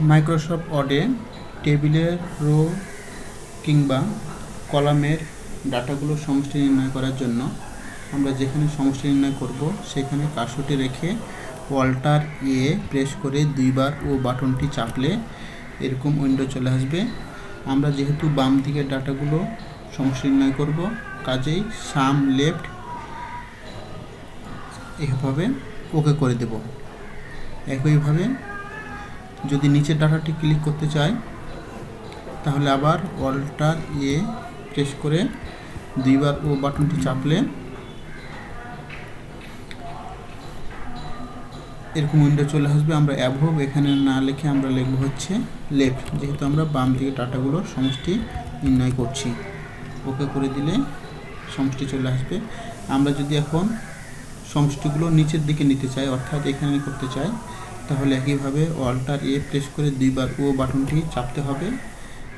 Microsoft ওয়ার্ডে টেবিলের rho কিংবা কলামের ডাটাগুলো সমষ্টি নির্ণয় করার জন্য আমরা যেখানে সমষ্টি নির্ণয় করব সেখানে কার্সরটি রেখে অল্টার এ প্রেস করে দুইবার ও বাটনটি চাপলে এরকম উইন্ডো চলে আসবে। আমরা যেহেতু বাম দিকের ডাটাগুলো সমষ্টি নির্ণয় করব, কাজেই সাম লেফট এভাবে ওকে করে দেব। একইভাবে যদি নিচের ডাটাটি ক্লিক করতে চাই তাহলে আবার অল্টার এ প্রেস করে দুইবার ও বাটনটি চাপলে এরকম উইন্ডো চলে আসবে। আমরা অ্যাভব এখানে না লিখে আমরা লিখব হচ্ছে লেফট, যেহেতু আমরা বাম দিকে ডাটাগুলোর সমষ্টি নির্ণয় করছি। ওকে করে দিলে সমষ্টি চলে আসবে। আমরা যদি এখন সমষ্টিগুলো নিচের দিকে নিতে চাই, অর্থাৎ এখানে করতে চাই, তাহলে একইভাবে অল্টার এ প্রেস করে দুইবার ও বাটনটি চাপতে হবে।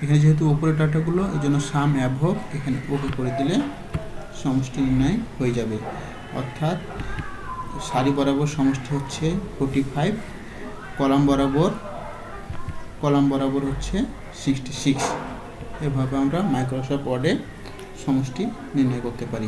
এখানে যেহেতু উপরের ডাটাগুলো, এই জন্য সাম অ্যাভব এখানে ওকে করে দিলে সমষ্টি নির্ণয় হয়ে যাবে। অর্থাৎ সারি বরাবর সমষ্টি হচ্ছে 45, কলাম বরাবর হচ্ছে 66। এভাবে আমরা মাইক্রোসফট ওয়ার্ডে সমষ্টি নির্ণয় করতে পারি।